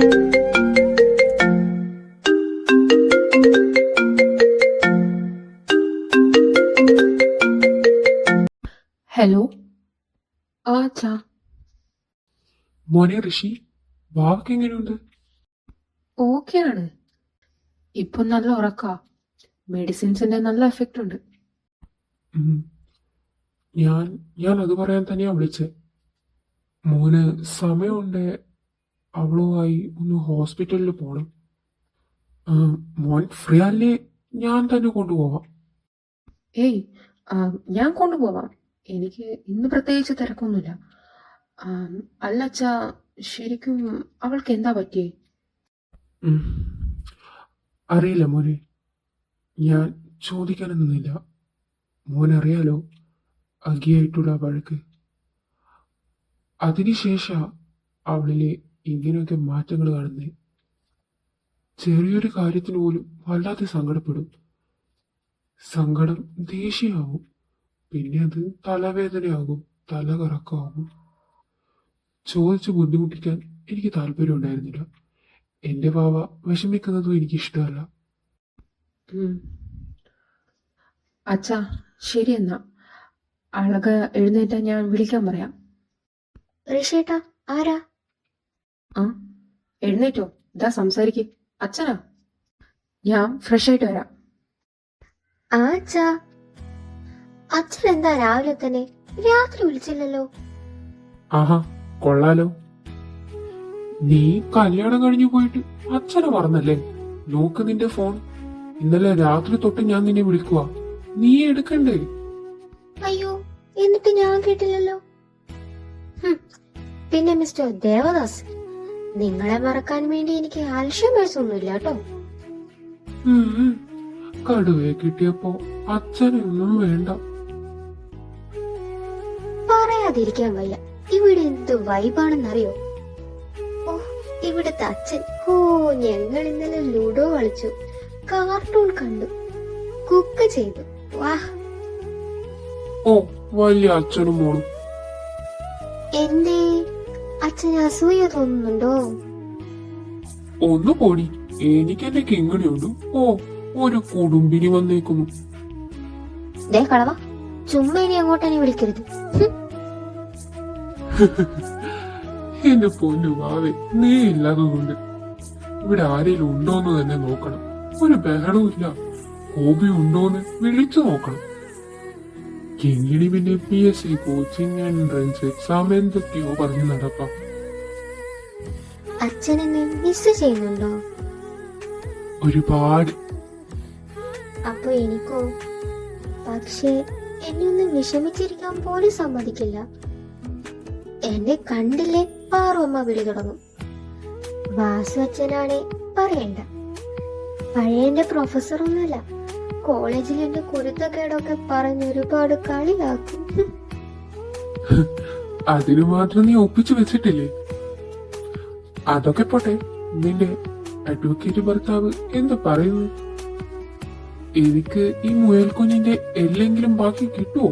Hello. അച്ഛാ. മോനെ ഋഷി, വാവക്ക് എങ്ങനെയുണ്ട്? ഓക്കെയാണ്. ഇപ്പൊ നല്ല ഉറക്കാ. മെഡിസിൻസിന്റെ നല്ല എഫക്റ്റ് ഉണ്ട്. ഉം. ഞാൻ ഞാൻ അത് പറയാൻ തന്നെയാ വിളിച്ചേ. മോന് സമയമുണ്ട്, അവളുമായി ഒന്ന് ഹോസ്പിറ്റലിൽ പോണം. ആ, മോൻ ഫ്രീ അല്ലേ? ഞാൻ തന്നെ കൊണ്ടുപോവാം. ഏയ്, ഞാൻ കൊണ്ടുപോവാം. എനിക്ക് ഇന്ന് പ്രത്യേകിച്ച് തിരക്കൊന്നുമില്ല. അല്ല അച്ഛാ, ശരിക്കും അവൾക്ക് എന്താ പറ്റിയേ? ഉം. അറിയില്ല മോനെ, ഞാൻ ചോദിക്കാനൊന്നുമില്ല. മോനറിയാലോ അഗിയായിട്ടുള്ള വഴക്ക്. അതിനുശേഷ അവളിലെ ഇങ്ങനെയൊക്കെ മാറ്റങ്ങൾ കാണുന്നേ. ചെറിയൊരു കാര്യത്തിന് പോലും വല്ലാതെ സങ്കടപ്പെടും. സങ്കടം ദേഷ്യമാവും, പിന്നെ അത് തലവേദനയാകും, തല കറക്കമാകും. ചോദിച്ച് ബുദ്ധിമുട്ടിക്കാൻ എനിക്ക് താല്പര്യം ഉണ്ടായിരുന്നില്ല. എന്റെ വാവ വിഷമിക്കുന്നതും എനിക്കിഷ്ടമല്ല. അച്ഛാ, ശരി എന്നാ. അഴക എഴുന്നേറ്റാ ഞാൻ വിളിക്കാൻ പറയാം. ഋഷേട്ടാ, ആരാ? ആ, എഴുന്നേറ്റോ? ഇതാ സംസാരിക്കേ. അച്ഛനാ. ഞാൻ ഫ്രഷ് ആയിട്ട് വരാം. ആ അച്ഛാ, അച്ഛൻ എന്താ രാവിലെ തന്നെ? രാത്രി വിളിച്ചില്ലല്ലോ. ആഹാ, കൊള്ളാലോ. നീ കല്യാണം കഴിഞ്ഞു പോയിട്ട് അച്ഛനെ മറന്നല്ലേ? നോക്ക് നിന്റെ ഫോൺ. ഇന്നലെ രാത്രി തൊട്ട് ഞാൻ നിന്നെ വിളിക്കുക, നീ എടുക്കണ്ടേ? അയ്യോ, എന്നിട്ട് ഞാൻ കേട്ടില്ലല്ലോ. പിന്നെ മിസ്റ്റർ ദേവദാസ്, നിങ്ങളെ മറക്കാൻ വേണ്ടി എനിക്ക് അൽഷമേഴ്സ് ഒന്നുമില്ല കേട്ടോ. കടുവയെ കിട്ടിയപ്പോ അച്ഛനെ ഒന്നും വേണ്ട. പറയാതിരിക്കാൻ വയ്യ. ഇവിടെ എന്ത് വൈബാണെന്നറിയോ? ഓ, ഇവിടുത്തെ അച്ഛൻ. ഓ, ഞങ്ങൾ ഇന്നലെ ലൂഡോ കളിച്ചു, കാർട്ടൂൺ കണ്ടു, കുക്ക് ചെയ്തു. വാ. ഓ, വലിയ അച്ഛനും മോളും. എന്തേ, അച്ഛന് അസൂയ തോന്നുന്നുണ്ടോ? ഒന്ന് പോടി, എനിക്ക് എന്റെ കിങ്ങിണിയുണ്ട്. ഓ, ഒരു കുടുംബിനി വന്നേക്കുന്നു. ദേ കളവ, ചുമ്മാ ഇനി അങ്ങോട്ടെന്നെ വിളിക്കരുത്. എന്റെ പൊന്നു വാവേ, നീ ഇല്ലാത്തതുകൊണ്ട് ഇവിടെ ആരെങ്കിലും ഉണ്ടോന്ന് തന്നെ നോക്കണം. ഒരു ബഹളവും ഇല്ല. ഹോബി ഉണ്ടോന്ന് വിളിച്ചു നോക്കണം. കിങ്ങിണി പിന്നെ PSC കോച്ചിങ്, എൻട്രൻസ് എക്സാം എന്തൊക്കെയോ പറഞ്ഞു നടക്കാം. അച്ഛനെന്നെ മിസ് ചെയ്യുന്നുണ്ടോ? ഒരുപാട്. അപ്പൊ എനിക്കോ? പക്ഷേ എന്നെ ഒന്നും വിഷമിച്ചിരിക്കാൻ പോലും സമ്മതിക്കില്ല. എന്നെ കണ്ടില്ലേ പാറുമ്മ വിളി തുടങ്ങും. വാസു അച്ഛനാണെ പറയണ്ട. പഴയ എന്റെ പ്രൊഫസർ ഒന്നുമല്ല. കോളേജിൽ എന്റെ കുരുത്തക്കേടൊക്കെ പറഞ്ഞ് ഒരുപാട് കളിയാക്കും. അതിനു മാത്രം നീ ഒപ്പിച്ചു വെച്ചിട്ടില്ലേ? അതൊക്കെ പോട്ടെ, നിന്റെ അഡ്വക്കേറ്റ് ഭർത്താവ് എന്ത് പറയുന്നു? എനിക്ക് ഈ മുയൽക്കുഞ്ഞിന്റെ എല്ലെങ്കിലും ബാക്കി കിട്ടുമോ?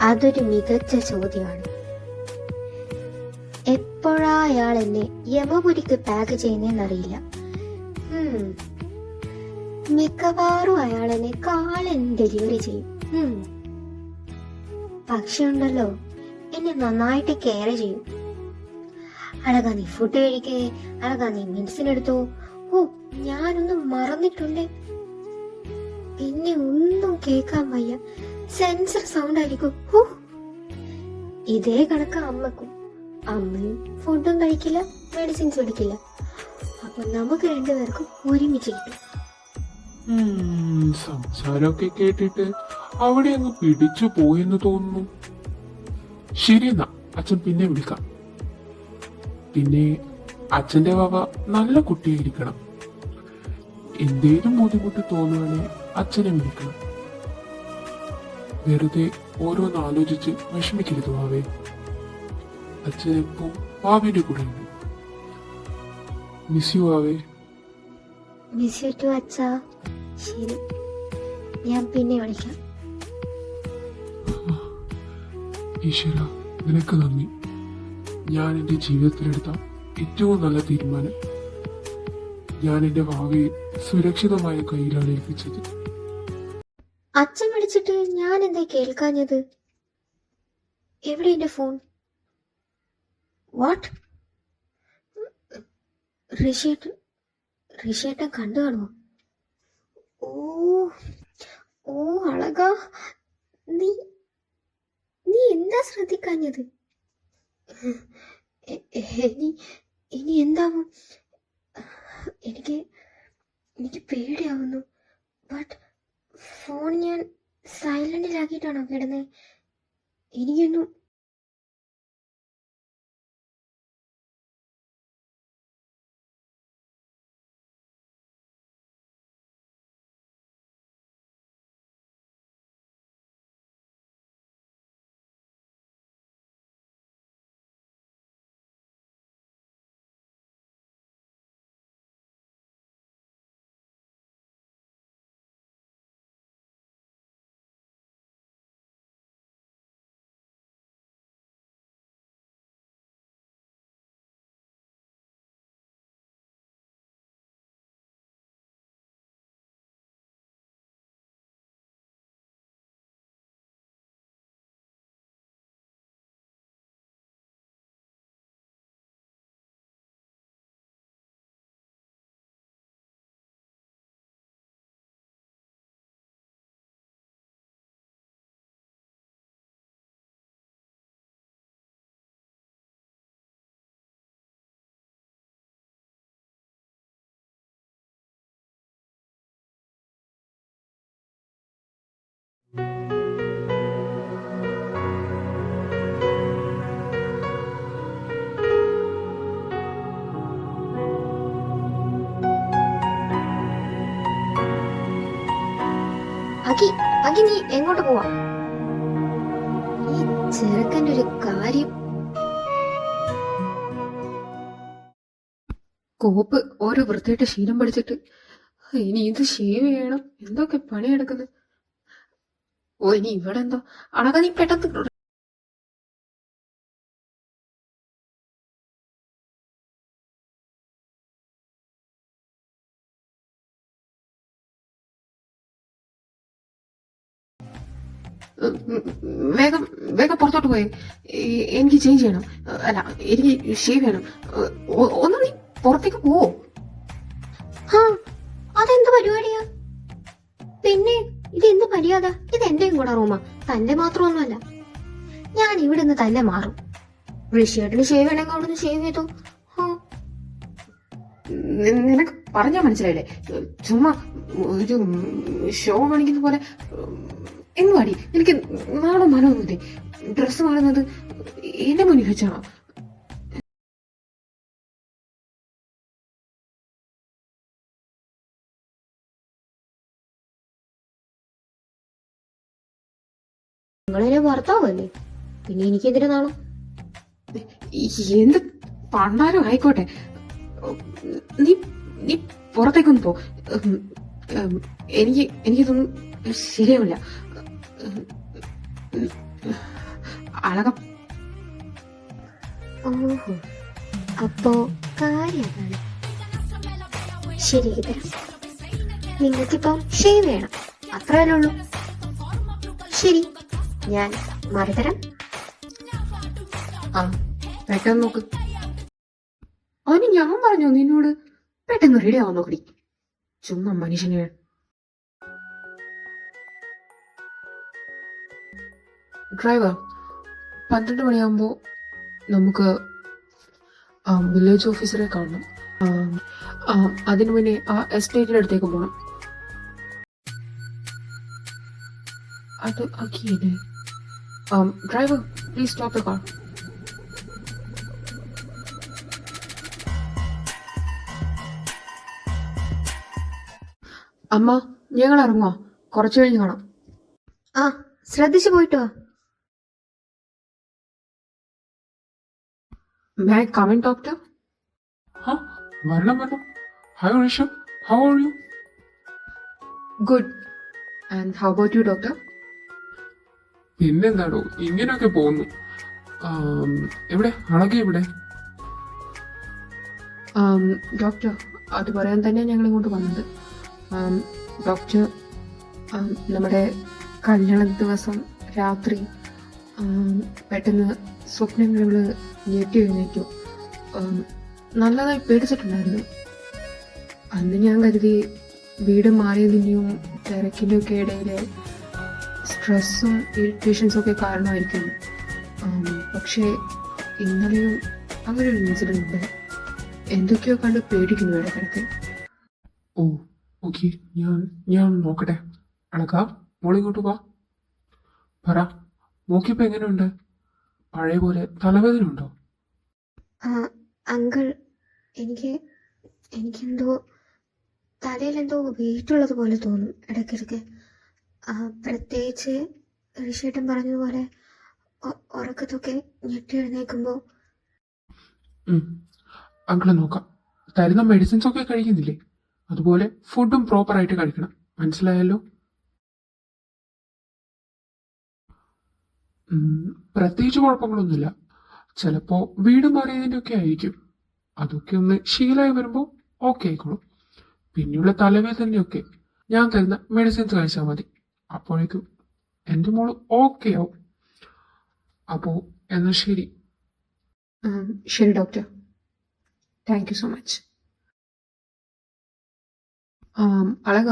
അതൊരു മികച്ച ചോദ്യമാണ്. എപ്പോഴാ അയാൾ എന്നെ യമപുരിക്ക് പാക്ക് ചെയ്യുന്നറിയില്ല. മിക്കവാറും അയാൾ എന്നെ കാലൻ ഡെലിവറി ചെയ്യും. പക്ഷെ ഉണ്ടല്ലോ, എന്നെ നന്നായിട്ട് കെയർ ചെയ്യും. അഴകാ നീ ഫുഡ് കഴിക്കേ, അഴകാ നീ മെഡിസിൻ എടുത്തോ. ഓ, ഞാനൊന്നും മറന്നിട്ടുണ്ട്. പിന്നെ ഒന്നും കേൾക്കാൻ വയ്യ, സെൻസർ സൗണ്ട് ആയിരിക്കും. ഇതേ കണക്ക് അമ്മക്കും. അമ്മയും ഫുഡും കഴിക്കില്ല, മെഡിസിൻസ് എടുക്കില്ല. അപ്പൊ നമുക്ക് രണ്ടുപേർക്കും ഒരുമിച്ച് കിട്ടും. സംസാരമൊക്കെ കേട്ടിട്ട് അവിടെ അങ്ങ് പിടിച്ചു പോയെന്ന് തോന്നുന്നു. ശരിയെന്നാ, അച്ഛൻ പിന്നെ വിളിക്കാം. പിന്നെ അച്ഛന്റെ വക നല്ല കുട്ടിയായിരിക്കണം. എന്തേലും ബുദ്ധിമുട്ട് തോന്നുവാണെ അച്ഛനെ വിളിക്കണം. വെറുതെ ഓരോന്ന് ആലോചിച്ച് വിഷമിക്കരുത് വാവേ. അച്ഛനെപ്പോ വാവേന്റെ കൂടെ ഉണ്ട്. മിസ് യു വാവേ. മിസ് യു ടു അച്ഛാ. ശരി, ഞാൻ പിന്നെ വിളിക്കാം. ഈശ്വര, നിനക്ക് നന്ദി. ഞാൻ എന്റെ ജീവിതത്തിലെടുത്ത ഏറ്റവും നല്ല തീരുമാനം. ഞാൻ എന്റെ ഭാവിയെ സുരക്ഷിതമായ കയ്യിലാണ് ഏൽപ്പിച്ചത്. അച്ഛൻ വിളിച്ചിട്ട് ഞാൻ എന്താ കേൾക്കാഞ്ഞത്? എവിടെ എന്റെ ഫോൺ? വാട്ട്? ഋഷിയേട്ടൻ കണ്ടു കാണുമോ? ഓ ഓ അളക, നീ നീ എന്താ ശ്രദ്ധിക്കാഞ്ഞത്? ഇനി എന്താവും? എനിക്ക് പേടിയാവുന്നു. ബട്ട് ഫോൺ ഞാൻ സൈലന്റിലാക്കിയിട്ടാണോ കിടന്നത്? എനിക്കൊന്നും അഖി നീ എങ്ങോട്ട് പോവാ? ഈ ചെറുക്കൻ്റെ ഒരു കാര്യം. കോപ്പ് ഓരോ വൃത്തിയായിട്ട് ശീലം പഠിച്ചിട്ട് ഇനി ഇത് ഷേവ് ചെയ്യണം. എന്തൊക്കെ പണിയെടുക്കുന്നത്. ഓ ഇനി ഇവിടെ എന്തോ അളക, നീ പെട്ടെന്ന് വേഗം വേഗം പുറത്തോട്ട് പോയേ. എനിക്ക് ചേഞ്ച് ചെയ്യണം. അല്ല, എനിക്ക് ഷേവ് ചെയ്യണം. ഒന്ന് നീ പുറത്തേക്ക് പോവോ? അതെന്ത് പരിപാടിയാ? പിന്നെ ഇത് എന്ത് മര്യാദ? ഇത് എന്റെയും കൂടെ റൂമാ, തന്റെ മാത്രമൊന്നുമല്ല. ഞാൻ ഇവിടെ നിന്ന് തന്നെ മാറും. ഋഷിയേട്ടന് ഷേവ് വേണമെങ്കിൽ അവിടെ നിന്ന് ഷേവ് ചെയ്തു. നിനക്ക് പറഞ്ഞാ മനസ്സിലായില്ലേ? ചുമ്മാ ഒരു ഷോ കാണിക്കുന്ന പോലെ എന്ന് പാടി. എനിക്ക് നാളെ മനമൊന്നുമില്ലേ? ഡ്രസ്സ് മാറുന്നത് എന്റെ മുന്നിൽ വെച്ചാണോ? നിങ്ങളെന്നെ ഭർത്താവല്ലേ, പിന്നെ എനിക്കെതിരെ നാളെ എന്ത് പണ്ടാരം ആയിക്കോട്ടെ. നീ നീ പുറത്തേക്കൊന്ന് പോ. എനിക്കിതൊന്നും ശരിയാവില്ല. അളക. ഓഹോ, അപ്പോ കാര്യം അതാണ്. ശരി തരാം. നിങ്ങൾക്കിപ്പം ഷേവ് വേണം, അത്രയല്ലേ ഉള്ളൂ. ശരി, ഞാൻ മാറിത്തരാം. ആ പെട്ടെന്ന് നോക്ക്. അവന് ഞാൻ പറഞ്ഞോ നിന്നോട് പെട്ടെന്ന് റെഡി ആവാൻ നോക്കടി. ചുമ്മാ മനുഷ്യനെ. ഡ്രൈവർ, 12 മണിയാകുമ്പോ നമുക്ക് വില്ലേജ് ഓഫീസറെ കാണണം. അതിനു മുന്നേ ആ എസ്റ്റേറ്റിന്റെ അടുത്തേക്ക് പോകണം. അത് അഖിയല്ലേ? Driver, please stop the car. അമ്മ, ഞങ്ങൾ ഇറങ്ങുവാ. കുറച്ചു കഴിഞ്ഞ് കാണാം. ആ, ശ്രദ്ധിച്ചു പോയിട്ടോ. May I come in, doctor? വരണം. Hi Rishabh, how are you? Good. And how about you, doctor? പിന്നെന്താടോ ഇങ്ങനെയൊക്കെ പോകുന്നു. എവിടെ അളക? എവിടെ? ഡോക്ടർ, അത് പറയാൻ തന്നെ ഞങ്ങൾ ഇങ്ങോട്ട് വന്നത്. ഡോക്ടർ, നമ്മുടെ കല്യാണ ദിവസം രാത്രി പെട്ടെന്ന് സ്വപ്നങ്ങൾ ഞെട്ടി എഴുന്നേറ്റു. നല്ലതായി പേടിച്ചിട്ടുണ്ടായിരുന്നു. അന്ന് ഞാൻ കരുതി വീട് മാറിയതിൻ്റെയും തിരക്കിൻ്റെയും ഒക്കെ ഇടയിൽ സ്ട്രെസ്സും ഇറിറ്റേഷൻസും ഒക്കെ കാരണമായിരിക്കും. പക്ഷേ ഇന്നലെയും അങ്ങനെ ഒരു ഇൻസിഡൻറ്റ് ഉണ്ട്. എന്തൊക്കെയോ കണ്ട് പേടിക്കുന്നു ഇടയ്ക്കിടയ്ക്ക്. ഓ ഓക്കെ, ഞാൻ നോക്കട്ടെ. അളകാ, മോളിങ്ങോട്ട് വാ. പറ, നോക്കിയപ്പോ എങ്ങനെയുണ്ട്? പഴയ പോലെ തലവേദന ഉണ്ടോ? അങ്കിൾ, എനിക്കെന്തോ തലയിലെന്തോ വെയിറ്റുള്ളത് പോലെ തോന്നും ഇടയ്ക്കിടയ്ക്ക്. പ്രത്യേകിച്ച് ഋഷിയേട്ടൻ പറഞ്ഞതുപോലെ ഉറക്കത്തൊക്കെ ഞെട്ടി എഴുന്നേൽക്കുമ്പോൾ. അങ്കിള് നോക്കാം. തരുന്ന മെഡിസിൻസ് ഒക്കെ കഴിക്കുന്നില്ലേ? അതുപോലെ ഫുഡും പ്രോപ്പറായിട്ട് കഴിക്കണം, മനസ്സിലായല്ലോ? പ്രത്യേകിച്ച് കുഴപ്പങ്ങളൊന്നുമില്ല. ചിലപ്പോ വീട് മാറിയതിന്റെ ഒക്കെ ആയിരിക്കും. അതൊക്കെ ഒന്ന് ശീലമായി വരുമ്പോ ഓക്കെ ആയിക്കോളും. പിന്നെയുള്ള തലവേദനയൊക്കെ ഞാൻ തരുന്ന മെഡിസിൻസ് കഴിച്ചാൽ മതി. അപ്പോഴേക്കും എൻ്റെ മോള് ഓക്കെ ആവും. അപ്പോ എന്നാ ശരി. ശരി doctor, thank you so much. Alaka,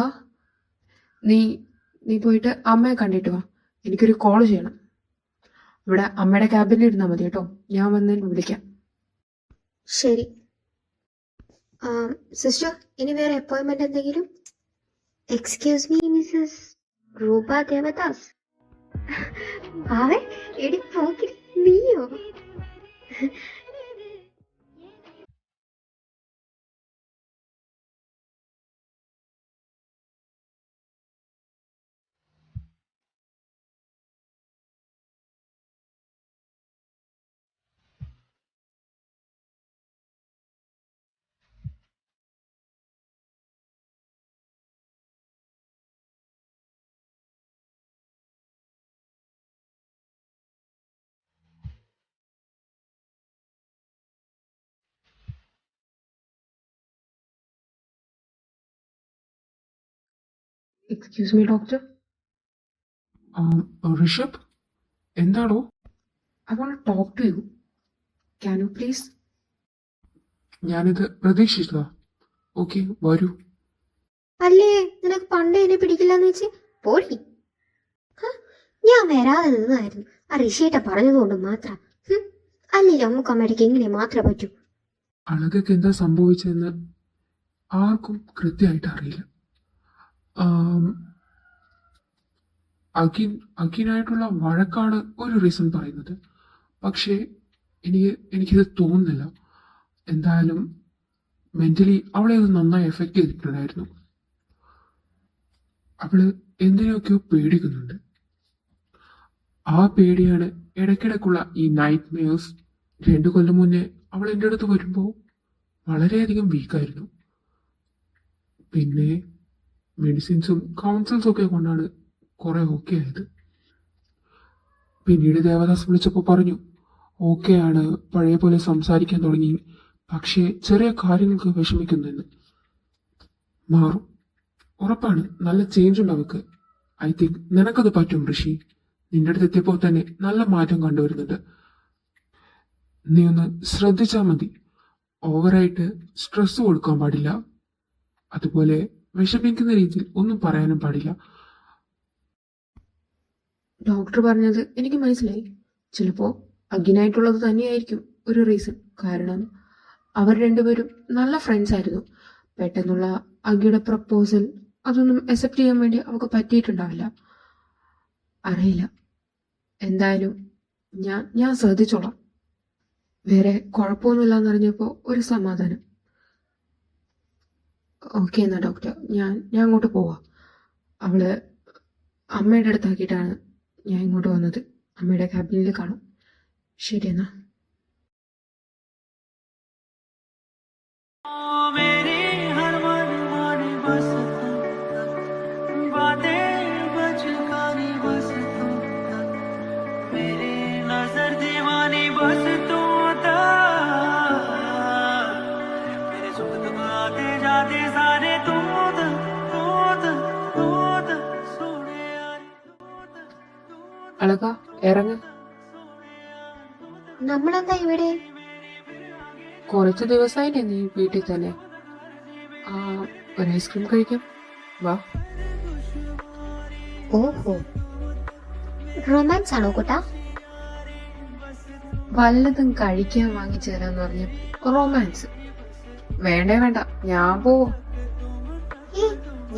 നീ പോയിട്ട് അമ്മയെ കണ്ടിട്ട് വാ. എനിക്കൊരു കോൾ ചെയ്യണം. ഇവിടെ അമ്മയുടെ ക്യാബിനിൽ ഇരുന്നാൽ മതി കേട്ടോ, ഞാൻ വന്ന് വിളിക്കാം. ശരി സിസ്റ്റർ, ഇനി വേറെ അപ്പോയിന്റ്മെന്റ് എന്തെങ്കിലും? എക്സ്ക്യൂസ് മീ, മിസ്സസ് രൂപ ദേവദാസ്. അവൻ എടി പോക്കി നീയോ? Excuse me doctor. ഋഷഭ്, എന്താണോ? I want to talk to you. Can you please? ഞാനിത് പ്രതീക്ഷിച്ചതാ. ഓക്കെ, വരൂ. അല്ലേ, നിനക്ക് പണ്ടേ എന്നെ പിടിക്കില്ലെന്ന് വെച്ച് പോടി. ഞാൻ വരാതെ നിന്നായിരുന്നു ആ ഋഷിയേട്ട പറഞ്ഞതുകൊണ്ട് മാത്രം. അല്ലേ അമ്മക്ക് അമ്മയ്ക്ക് എങ്ങനെ മാത്രമേ പറ്റൂ. അളകയ്ക്ക് എന്താ സംഭവിച്ചതെന്ന് ആർക്കും കൃത്യമായിട്ട് അറിയില്ല. അഖിനായിട്ടുള്ള വഴക്കാണ് ഒരു റീസൺ പറയുന്നത്. പക്ഷേ എനിക്കിത് തോന്നുന്നില്ല. എന്തായാലും മെന്റലി അവളെ അത് നന്നായി എഫക്റ്റ് ചെയ്തിട്ടുണ്ടായിരുന്നു. അവള് എന്തിനൊക്കെയോ പേടിക്കുന്നുണ്ട്. ആ പേടിയാണ് ഇടയ്ക്കിടയ്ക്കുള്ള ഈ നൈറ്റ് മെയർസ്. 2 കൊല്ലം മുന്നേ അവൾ എൻ്റെ അടുത്ത് വരുമ്പോൾ വളരെയധികം വീക്കായിരുന്നു. പിന്നെ മെഡിസിൻസും കൗൺസിൽസും ഒക്കെ കൊണ്ടാണ് കുറെ ഓക്കെ ആയത്. പിന്നീട് ദേവദാസ് വിളിച്ചപ്പോൾ പറഞ്ഞു ഓക്കെ ആണ്, പഴയ പോലെ സംസാരിക്കാൻ തുടങ്ങി, പക്ഷേ ചെറിയ കാര്യങ്ങൾക്ക് വിഷമിക്കുന്നെന്ന്. മാറും, ഉറപ്പാണ്. നല്ല ചേഞ്ച് ഉണ്ട് അവക്ക്. ഐ തിങ്ക് നിനക്കത് പറ്റും ഋഷി. നിന്റെ അടുത്ത് എത്തിയപ്പോൾ തന്നെ നല്ല മാറ്റം കണ്ടുവരുന്നുണ്ട്. നീ ഒന്ന് ശ്രദ്ധിച്ചാൽ മതി. ഓവറായിട്ട് സ്ട്രെസ് കൊടുക്കാൻ പാടില്ല. അതുപോലെ വിഷമിക്കുന്ന രീതിയിൽ ഒന്നും പറയാനും പാടില്ല. ഡോക്ടർ പറഞ്ഞത് എനിക്ക് മനസ്സിലായി. ചിലപ്പോൾ അഗ്നായിട്ടുള്ളത് തന്നെയായിരിക്കും ഒരു റീസൺ. കാരണം അവർ രണ്ടുപേരും നല്ല ഫ്രണ്ട്സ് ആയിരുന്നു. പെട്ടെന്നുള്ള അഗ്ഗിയുടെ പ്രപ്പോസൽ അതൊന്നും അക്സെപ്റ്റ് ചെയ്യാൻ വേണ്ടി അവൾക്ക് പറ്റിയിട്ടുണ്ടാവില്ല. അറിയില്ല. എന്തായാലും ഞാൻ ശ്രദ്ധിച്ചോളാം. വേറെ കുഴപ്പമൊന്നുമില്ല എന്നറിഞ്ഞപ്പോൾ ഒരു സമാധാനം. ഓക്കെ എന്നാ ഡോക്ടർ, ഞാൻ അങ്ങോട്ട് പോവാം. അവള് അമ്മയുടെ അടുത്താക്കിയിട്ടാണ് ഞാൻ ഇങ്ങോട്ട് വന്നത്. അമ്മയുടെ ക്യാബിനിൽ കാണും. ശരി എന്നാ. ഇറങ്ങ്. നമ്മളെന്താ ഇവിടെ? കുറച്ച് ദിവസമായില്ലേ നീ വീട്ടിൽ തന്നെ. ആ, ഒരു ഐസ്ക്രീം കഴിക്കാം, വാ. ഓഹോ, റൊമാൻസ് ആണോ കുട്ടാ? വല്ലതും കഴിക്കാൻ വാങ്ങിച്ചു തരാന്ന് പറഞ്ഞ റൊമാൻസ്? വേണ്ടേ വേണ്ട, ഞാൻ പോവും.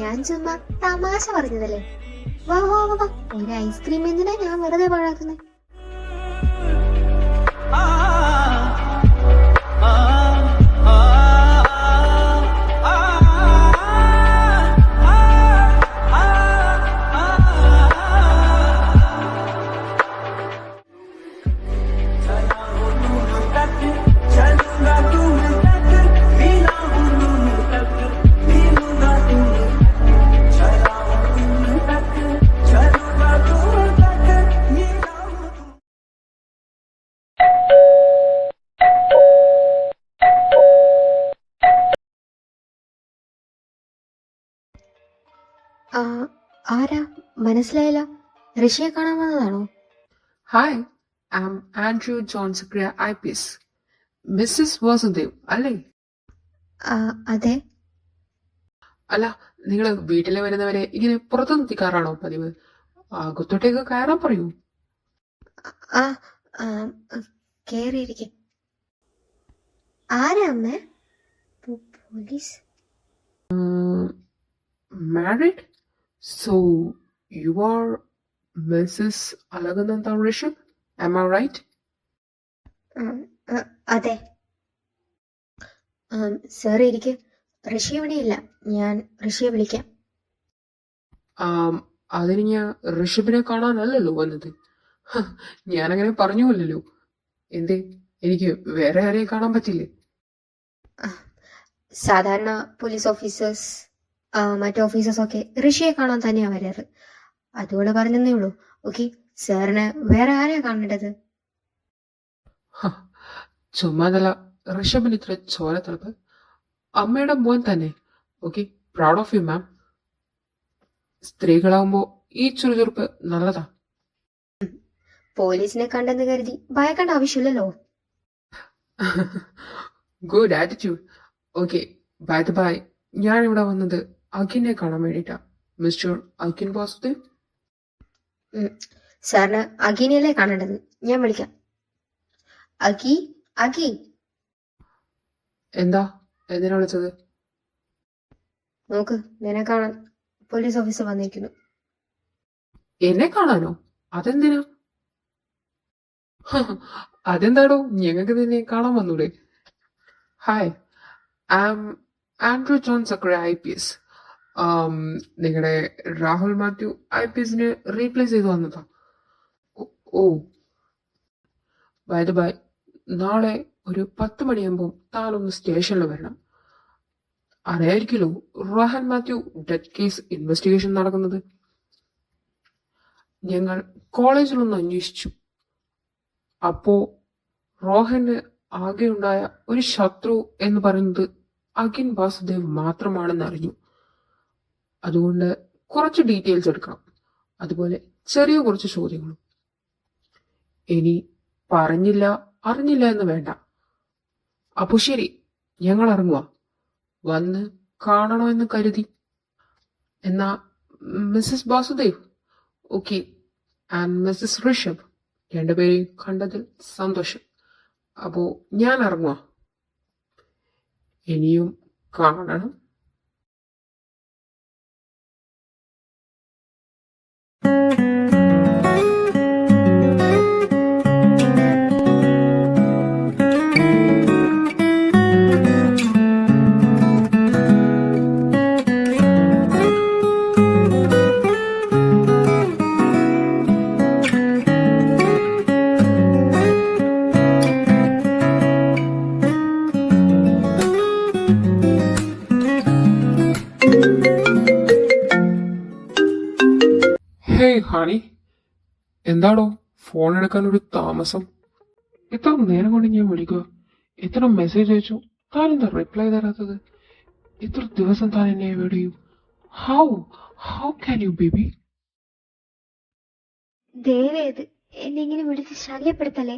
ഞാൻ ചുമ്മാ തമാശ പറഞ്ഞതല്ലേ. വാ വാ വാ വാ. ഒരു ഐസ്ക്രീം എന്തിനാ ഞാൻ വെറുതെ പാഴാക്കുന്നത്? ആരാ? മനസ്സിലായില്ല. ഋഷിയെ കാണാൻ വന്നതാണോ? Hi, I am Andrew John Zacharia IPS. Mrs Vasudev അല്ലേ? അതെ. അല്ല, നിങ്ങൾ വീട്ടിൽ വരുന്നവരെ ഇങ്ങനെ പുറത്തു നിർത്തിക്കാറാണോ പതിവ്? അകത്തോട്ടേക്ക് കയറാൻ പറയൂ. ആ കേറിയിരിക്കെ. ആരാ അമ്മേ? Police? Married? So you are Mrs Alakananda Rishabh, am I right? അതെ. സാർ ഇരിക്കെ. ഋഷി ഇവിടെയില്ല, ഞാൻ ഋഷിയെ വിളിക്കാം. അതിന് ഞാൻ ഋഷഭിനെ കാണാനല്ലല്ലോ വന്നത്. ഞാനങ്ങനെ പറഞ്ഞുവല്ലോ. എന്തേ, എനിക്ക് വേറെ ആരെയും കാണാൻ പറ്റില്ലേ? സാധാരണ പോലീസ് ഓഫീസേഴ്സ് മറ്റു ഓഫീസേഴ്സ് ഒക്കെ ഋഷിയെ കാണാൻ തന്നെയാ വരാറ്. അതുകൊണ്ട് പറഞ്ഞതേ ഉള്ളൂ. ഓക്കെ, സാറിന് വേറെ ആരെയാ കാണേണ്ടത്? ചുമ്മാതല്ല, ഋഷഭിന് ഇത്ര ചോരത്തിളപ്പ്. അമ്മയുടെ മോൻ തന്നെ. Okay, proud of you ma'am. സ്ത്രീകളാവുമ്പോ ഈ ചുറുചുറുപ്പ് നല്ലതാ. പോലീസിനെ കണ്ടെന്ന് കരുതി ഭയക്കേണ്ട ആവശ്യമില്ലല്ലോ. Good attitude. Okay, by the by, ഞാൻ ഇവിടെ വന്നത് അഖിനെ കാണാൻ വേണ്ടിട്ടാ. മിസ്റ്റർ അഖിൻ വാസുദേവ്. സാറിന് അഖിനെയല്ലേ കാണേണ്ടത്? ഞാൻ വിളിക്കാം. അഖി, അഖി. എന്താ, എന്തിനാ വിളിച്ചത്? നോക്ക്, നിന്നെ കാണാൻ പോലീസ് ഓഫീസർ വന്നിരിക്കുന്നു. എന്നെ കാണാനോ? അതെന്തിനാ? അതെന്താടോ, ഞങ്ങൾക്ക് നിന്നെ കാണാൻ വന്നൂടെ? Hi, I am Andrew John Zacharia IPS. നിങ്ങളുടെ രാഹുൽ മാത്യു IPSനെ റീപ്ലേസ് ചെയ്ത് വന്നതാ. ഓ, ബൈ ദ ബൈ, നാളെ ഒരു 10 മണിയാകുമ്പോൾ താനൊന്ന് സ്റ്റേഷനിൽ വരണം. അറിയായിരിക്കല്ലോ, Rohan Mathew death case investigation നടക്കുന്നത്. ഞങ്ങൾ കോളേജിലൊന്ന് അന്വേഷിച്ചു. അപ്പോ റോഹന് ആകെയുണ്ടായ ഒരു ശത്രു എന്ന് പറയുന്നത് അഖിൻ വാസുദേവ് മാത്രമാണെന്ന് അറിഞ്ഞു. അതുകൊണ്ട് കുറച്ച് ഡീറ്റെയിൽസ് എടുക്കണം, അതുപോലെ ചെറിയ കുറച്ച് ചോദ്യങ്ങളും. ഇനി പറഞ്ഞില്ല അറിഞ്ഞില്ല എന്ന് വേണ്ട. അപ്പൊ ശരി, ഞങ്ങൾ ഇറങ്ങുക. വന്ന് കാണണമെന്ന് കരുതി. എന്നാ Mrs Vasudev, okay, and Mrs Rishabh, രണ്ടുപേരെയും കണ്ടതിൽ സന്തോഷം. അപ്പോ ഞാൻ ഇറങ്ങുക. ഇനിയും കാണണം. ഹേയ് ഹണി, എന്താടോ ഫോൺ എടുക്കാൻ ഒരു താമസം? എത്ര നേരം കൊണ്ട് ഞാൻ വിളിക്കുക, എത്ര മെസ്സേജ് അയച്ചു, താൻ എന്താ റിപ്ലൈ തരാത്തത്? എത്ര ദിവസം താൻ എന്നെ അവോയ്ഡ് ചെയ്യും? How can you baby? ദയവേത് എന്നെ ഇങ്ങനെ വിളിച്ച് ശല്യപ്പെടുത്തല്ലേ.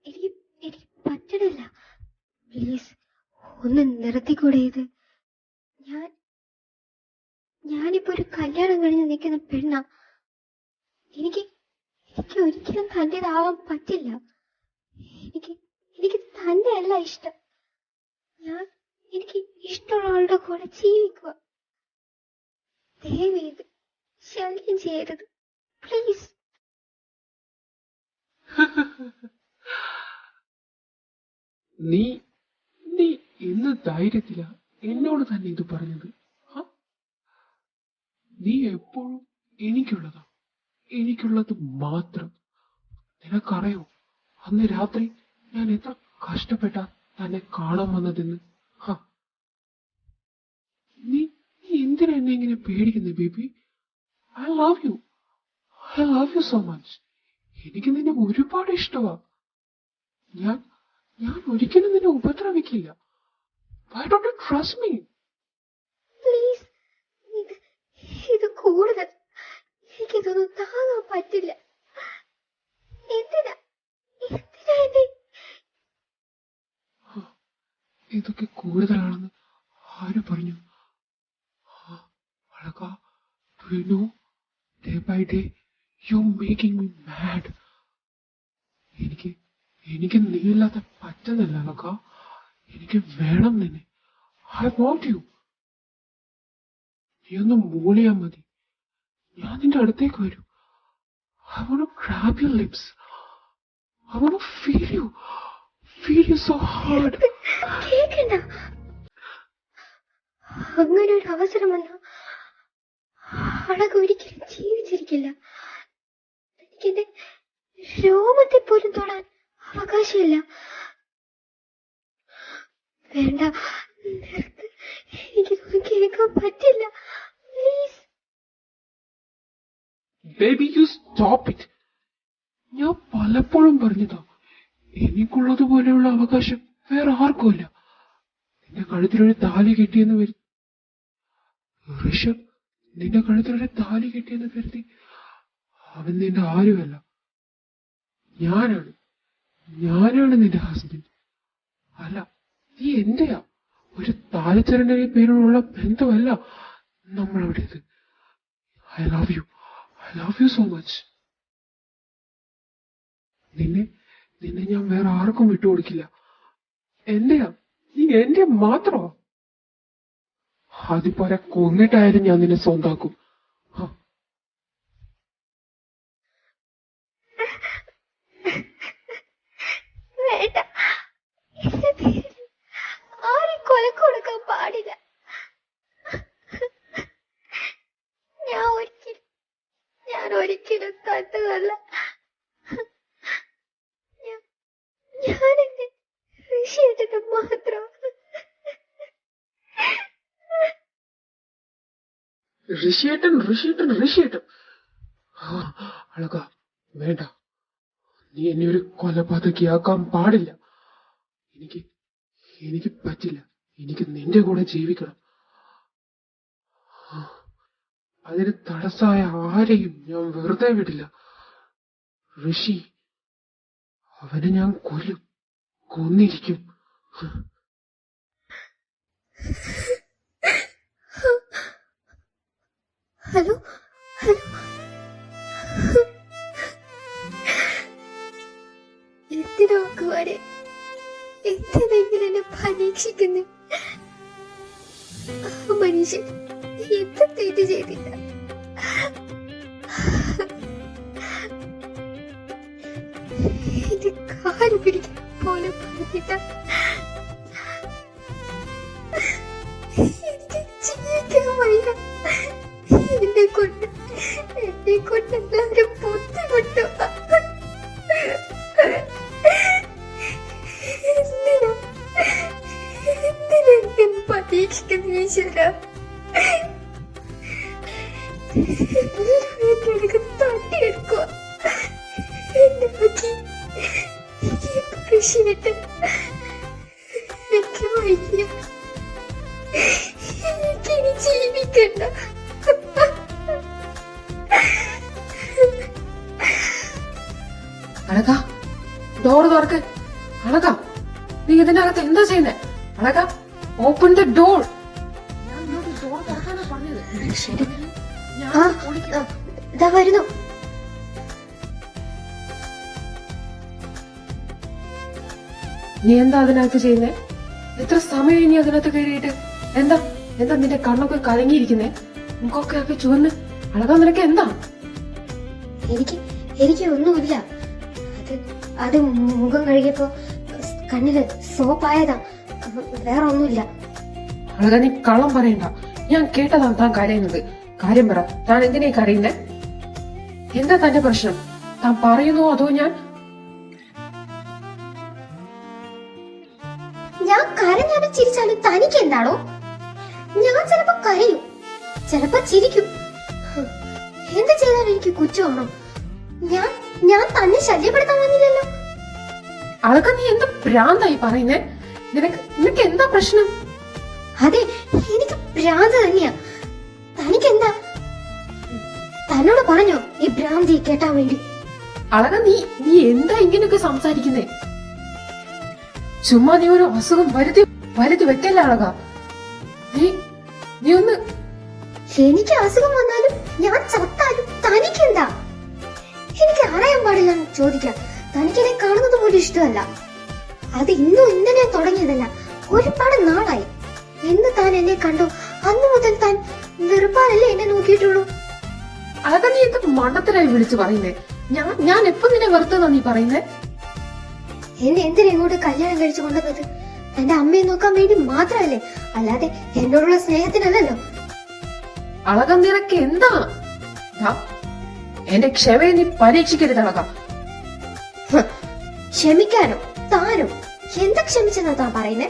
എനിക്ക് എനിക്ക് പറ്റണില്ല. പ്ലീസ് ഒന്ന് നിർത്തിക്കൂടെ ഇത്? ഞാനിപ്പോ ഒരു കല്യാണം കഴിഞ്ഞ് നിൽക്കുന്ന പെണ്ണ. എനിക്ക് എനിക്ക് ഒരിക്കലും തന്റേതാവാൻ പറ്റില്ല. എനിക്ക് തന്നെയല്ല ഇഷ്ടം. എനിക്ക് ഇഷ്ടമുള്ള ആളുടെ കൂടെ ജീവിക്കുക. ദയവേത് ശല്യം ചെയ്യരുത് പ്ലീസ്. നീ നീ എന്ത് ധൈര്യത്തിലാ എന്നോട് തന്നെ ഇത് പറഞ്ഞത്? നീ എപ്പോഴും എനിക്കുള്ളത് മാത്രം. നിനക്കറിയോ അന്ന് രാത്രി ഞാൻ എത്ര കഷ്ടപ്പെട്ടാ തന്നെ കാണാൻ വന്നതെന്ന്? നീ എന്തിനാ എന്നെ ഇങ്ങനെ പേടിക്കുന്നേ baby? I love you so much. എനിക്ക് നിന്നെ ഒരുപാട് ഇഷ്ടമാ. ഞാൻ ഒരിക്കലും നിന്നെ ഉപദ്രവിക്കില്ല. Why don't you trust me? Please, ഇത് കൂടുതൽ. എനിക്കിതൊന്നും താങ്ങാൻ പറ്റില്ല. എന്തിനാ എന്നെ ഇതൊക്കെ കൂടുതലാണെന്ന് ആര് പറഞ്ഞു? Azhaka, do you know, day by day you're making me mad. എനിക്ക് നീയില്ലാത്ത പറ്റുന്നില്ല അഴക. എനിക്ക് വേണം നിന്നെ. I want you. നീ ഒന്ന് മൂളിയാ മതി, ഞാൻ നിന്റെ അടുത്തേക്ക് വരും. I want to grab your lips. I want to feel you so hard. കേക്കണ്ട. അങ്ങനെ ഒരു അവസരം വന്ന അഴക ഒരിക്കലും ജീവിച്ചിരിക്കില്ല. എനിക്കെന്റെ രോമത്തെ പോലും തൊടാൻ അവകാശമില്ല. വേണ്ട, നിർത്ത്. എനിക്കൊന്നും കേൾക്കാൻ പറ്റില്ല. Please Baby, you stop it. ഞാൻ പലപ്പോഴും പറഞ്ഞതാ, എനിക്കുള്ളതുപോലെയുള്ള അവകാശം വേറെ ആർക്കുമില്ല. നിന്റെ കഴുത്തിലൊരു താലി കെട്ടിയെന്ന് കരുതി ഋഷഭ്, നിന്റെ കഴുത്തിലൊരു താലി കെട്ടിയെന്ന് കരുതി അവൻ നിന്റെ ആരുമല്ല. ഞാനാണ് നിന്റെ ഹസ്ബൻഡ്. അല്ല, നീ എന്റെയാ. ഒരു താലിച്ചരന്റെ പേരിലുള്ള ബന്ധമല്ല നമ്മളവിടേത്. I love you so much. നിന്നെ ഞാൻ വേറെ ആർക്കും വിട്ടുകൊടുക്കില്ല. എന്റെയാ, നീ എന്റെ മാത്രമാ. അതിപ്പോരെ കൊന്നിട്ടായാലും ഞാൻ നിന്നെ സ്വന്താക്കും. വേണ്ട, എന്റെ പേരിൽ ആരും കൊലക്ക് കൊടുക്കാൻ പാടില്ല. ഞാൻ ഒരിക്കലും തന്നതല്ല. ഞാനെന്റെ ഋഷിയേട്ടന് മാത്രം. ഋഷിയേട്ടൻ. അഴക, വേണ്ട. നീ എന്നെ ഒരു കൊലപാതകിയാക്കാൻ പാടില്ല. എനിക്ക് പറ്റില്ല. എനിക്ക് നിന്റെ കൂടെ ജീവിക്കണം. അതിന് തടസ്സായ ആരെയും ഞാൻ വെറുതെ വിടില്ല. ഋഷി, അവനെ ഞാൻ കൊന്നിരിക്കും. ഹലോ, എന്തിനോക്കുവാരെ എന്തിനെങ്കിലും എന്നെ പരീക്ഷിക്കുന്നു? ആ മനുഷ്യൻ എന്ത് തെറ്റ് ചെയ്തില്ല. എന്റെ കാല് പിടിക്കാൻ പോലെ പറഞ്ഞിട്ട എനിക്ക് ജീവിക്കാൻ വയ്യ. എന്നെ കൊണ്ട് എല്ലാവരും ബുദ്ധിമുട്ടു. എന്തിനെന്നെ പരീക്ഷിക്കുന്നു ഈശ്വര? തട്ടിയെടുക്കുക എന്നെ നോക്കി. എനിക്ക് വയ്യ. എനിക്കിനി ജീവിക്കണ്ട. ഇതിനകത്ത് എന്താ ചെയ്യുന്നേ? Alaka, open the door. ഞാൻ ഡോർ തുറക്കാനാ പറഞ്ഞത്. ശരി. ഞാൻ ആ, വിളിക്കാം. ഇതാ വരുന്നു. നീ എന്താ അതിനകത്ത് ചെയ്യുന്നേ? എത്ര സമയം ഇനി അതിനകത്ത് കയറിയിട്ട്? എന്താ എന്താ നിന്റെ കണ്ണൊക്കെ കലങ്ങിയിരിക്കുന്നേ? മുഖമൊക്കെ ഒക്കെ ചുവന്ന്. അളക, നിനക്ക് എന്താ? എനിക്ക് ഒന്നുമില്ല. അത് മുഖം കഴുകിയപ്പോ കണ്ണില് സോപ്പായതാ, വേറെ ഒന്നുമില്ല. അളക, നീ കള്ളം പറയണ്ട. ഞാൻ കേട്ടതാ താൻ കരയുന്നത്. കാര്യം പറ, താൻ എന്തിനാ കരയുന്നേ? എന്താ തന്റെ പ്രശ്നം? താൻ പറയുന്നോ അതോ ഞാൻ കരഞ്ഞാലും ചിരിച്ചാലും തനിക്ക് എന്താണോ? ഞാൻ ചിലപ്പോ കരയും, ചിലപ്പോ ചിരിക്കും. എന്ത് ചെയ്താലും എനിക്ക് കുറ്റമാണോ? ഞാൻ തന്നെ ശല്യപ്പെടുത്താൻ വന്നില്ലല്ലോ. അളക, നീ എന്താ ഭ്രാന്തായി പറയുന്നേ? നിനക്ക് എന്താ പ്രശ്നം? അതെ, എനിക്ക് ഭ്രാന്ത് തന്നെയാ. തനിക്കെന്താ? തന്നോട് പറഞ്ഞോ ഈ ഭ്രാന്തി കേട്ടാൻ വേണ്ടി? അളക, നീ എന്താ ഇങ്ങനെയൊക്കെ സംസാരിക്കുന്നേ? ചുമ്മാ നീ ഒരു അസുഖം വരുത്തി വെക്കല്ല അളക. നീ ഒന്ന്. എനിക്ക് അസുഖം വന്നാലും ഞാൻ ചത്താലും തനിക്കെന്താ? എനിക്ക് അറിയാൻ പാടില്ല ചോദിക്കാം. തനിക്കെന്നെ കാണുന്നത് പോലും ഇഷ്ടമല്ല. അത് ഇന്നും ഇന്നലെ തുടങ്ങിയതല്ല, ഒരുപാട് നാളായി. എന്ന് താൻ എന്നെ കണ്ടോ അന്ന് മുതൽ താൻ വെറുപ്പാലല്ലേ എന്നെ നോക്കിയിട്ടുള്ളൂ. അളക, നീ എന്ത് മണ്ടത്തരായി വിളിച്ചു പറയുന്നേ? ഞാൻ എപ്പോ നിന്നെ വെറുതെന്നാ നീ പറയുന്നേ? എന്നെ എന്തിനാ ഇങ്ങോട്ട് കല്യാണം കഴിച്ചു കൊണ്ടുവന്നത്? എന്റെ അമ്മയെ നോക്കാൻ വേണ്ടി മാത്രമല്ലേ, അല്ലാതെ എന്നോടുള്ള സ്നേഹത്തിനല്ലല്ലോ. അളക, നിനക്ക് എന്താ? എന്റെ ക്ഷമയെ നീ പരീക്ഷിക്കരുത് അളക. ക്ഷമിക്കാനോ? താനോ? എന്താ ക്ഷമിച്ചെന്നാ താൻ പറയുന്നേ?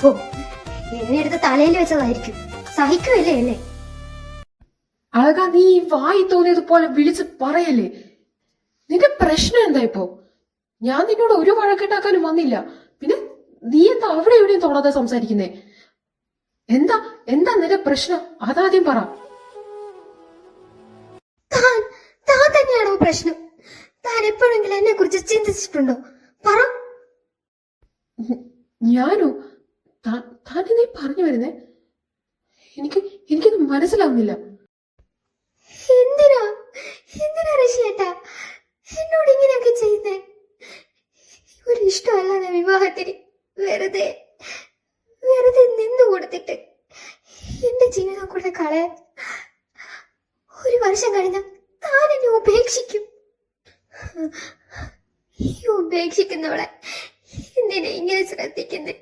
ഓ, എന്നെ എടുത്ത് തലയിൽ വെച്ചതായിരിക്കും. സഹിക്കുമല്ലേ എന്നെ? അളക, നീ വായി തോന്നിയതുപോലെ വിളിച്ച് പറയല്ലേ. നിന്റെ പ്രശ്നം എന്താ ഇപ്പോ? ഞാൻ നിന്നോട് ഒരു വഴക്കിട്ടാക്കാനും വന്നില്ല. പിന്നെ നീ എന്താ അവിടെ എവിടെയും തൊടാതെ സംസാരിക്കുന്നേ? എന്താ നിന്റെ പ്രശ്നം? അതാദ്യം പറ. താൻ തന്നെയാണോ പ്രശ്നം? താൻ എപ്പോഴെങ്കിലും എന്നെ കുറിച്ച് ചിന്തിച്ചിട്ടുണ്ടോ? പറ. ഞാനോ? താൻ നീ പറഞ്ഞു വരുന്നേ? എനിക്കൊന്നും മനസ്സിലാവുന്നില്ല. എന്തിനാ ഋഷിയേട്ടാ എന്നോട് ഇങ്ങനെയൊക്കെ ചെയ്യുന്നേ? ഒരു ഇഷ്ടമല്ലാതെ വിവാഹത്തിന് വെറുതെ നിന്നു കൊടുത്തിട്ട് എന്റെ ജീവിതം കൂടെ കളയാൻ ഒരു വർഷം കഴിഞ്ഞ താൻ എന്നെ ഉപേക്ഷിക്കും. ഈ ഉപേക്ഷിക്കുന്നവളെ എന്തിനാ ഇങ്ങനെ ശ്രദ്ധിക്കുന്നേ?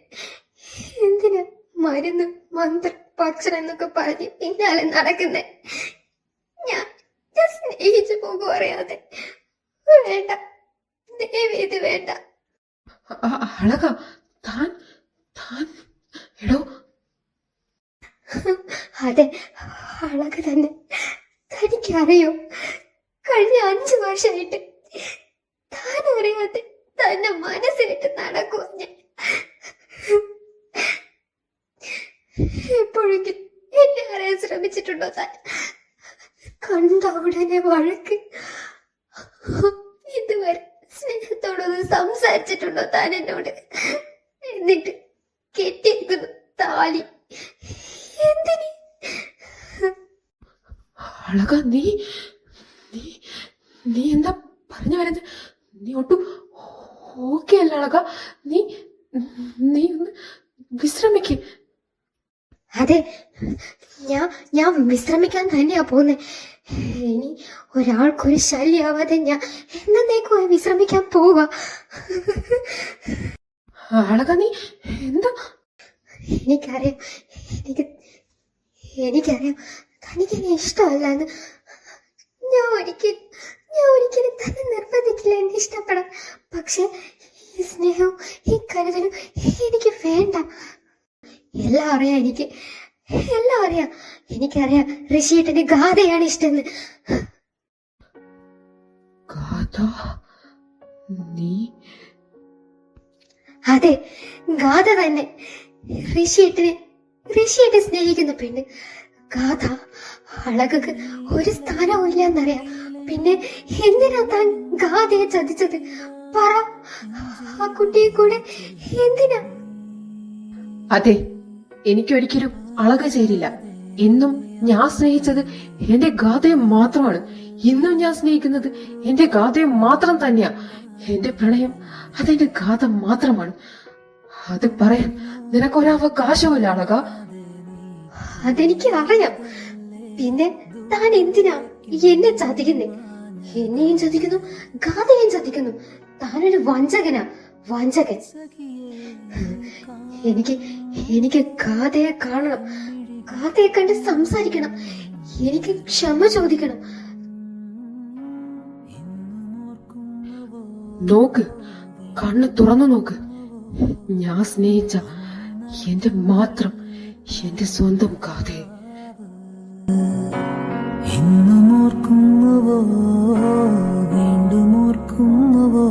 എന്തിനാ മരുന്ന് മന്ത്രം ഭക്ഷണം എന്നൊക്കെ പറഞ്ഞ് പിന്നാലെ നടക്കുന്നേ? ഞാൻ സ്നേഹിച്ചു പോകും അറിയാതെ. വേണ്ട, ദേവി, വേണ്ട. അളക, താൻ എടോ. അതെ, അളക തന്നെ. തനിക്കറിയോ, കഴിഞ്ഞ 5 വർഷമായിട്ട് താൻ അറിയാതെ തന്നെ മനസ്സിലിട്ട് നടക്കുക ഞാൻ. എപ്പോഴെങ്കിലും എന്നെ അറിയാൻ ശ്രമിച്ചിട്ടുണ്ടോ താൻ? കണ്ട ഉടനെ വഴക്ക്. ഇതുവരെ സ്നേഹത്തോടൊന്ന് സംസാരിച്ചിട്ടുണ്ടോ താൻ എന്നോട്? എന്നിട്ട് കെട്ടിയിരിക്കുന്നു താലി എന്തിന്? അളക, നീ എന്താ പറഞ്ഞു വരുന്നത്? നീ ഒട്ടും ഓക്കെ അല്ല അളക. നീ ഒന്ന് വിശ്രമിക്ക്. അതെ, ഞാൻ വിശ്രമിക്കാൻ തന്നെയാ പോന്നെ. ഇനി ഒരാൾക്കൊരു ശല്യാവാതെ ഞാൻ എന്നേക്കുമായി വിശ്രമിക്കാൻ പോവാ. അളക, നീ എന്താ? എനിക്കറിയാം തനിക്കെന്നെ ഇഷ്ടമല്ലാന്ന്. ഞാൻ ഒരിക്കലും തന്നെ നിർബന്ധിക്കില്ല എന്നെ ഇഷ്ടപ്പെടാൻ. പക്ഷെ ഈ സ്നേഹവും ഈ കരുതലും എനിക്ക് വേണ്ട. എല്ലാം അറിയാം എനിക്കറിയാം ഋഷിയേട്ടന് ഗാഥയാണ് ഇഷ്ടമെന്ന്. അതെ, ഗാഥ തന്നെ. ഋഷിയേട്ടനെ സ്നേഹിക്കുന്ന പെണ്ണ് ഗാഥ. അളകക്ക് ഒരു സ്ഥാനവും ഇല്ലെന്നറിയാം. പിന്നെ എന്തിനാ താൻ ഗാഥയെ ചതിച്ചത്? പറ, ആ കുട്ടിയെ കൂടെ എന്തിനാ? അതെ, എനിക്കൊരിക്കലും അളക ചേരില്ല. ഇന്നും ഞാൻ സ്നേഹിച്ചത് എന്റെ ഗാഥയെ മാത്രമാണ്. ഇന്നും ഞാൻ സ്നേഹിക്കുന്നത് എന്റെ ഗാഥയെ മാത്രം തന്നെയാ. എന്റെ പ്രണയം അതെന്റെ ഗാഥ മാത്രമാണ്. അത് പറയാൻ നിനക്കൊരവകാശമില്ല അളക. അതെനിക്ക് അറിയാം. പിന്നെ താൻ എന്തിനാ എന്നെ ചതിക്കുന്നേ? എന്നെയും ചതിക്കുന്നു, ഗാഥയെയും ചതിക്കുന്നു. താനൊരു വഞ്ചകനാ, വഞ്ചകൻ. എനിക്ക് ഗാഥയെ കാണണം, ഗാഥയെ കണ്ട് സംസാരിക്കണം. എനിക്ക് ക്ഷമ ചോദിക്കണം. നോക്ക്, കണ്ണ് തുറന്നു നോക്ക്. ഞാൻ സ്നേഹിച്ച എന്റെ മാത്രം, എന്റെ സ്വന്തം ഗാഥയെ. ഇന്നും ഓർക്കുന്നുവോ, വീണ്ടും ഓർക്കുന്നുവോ?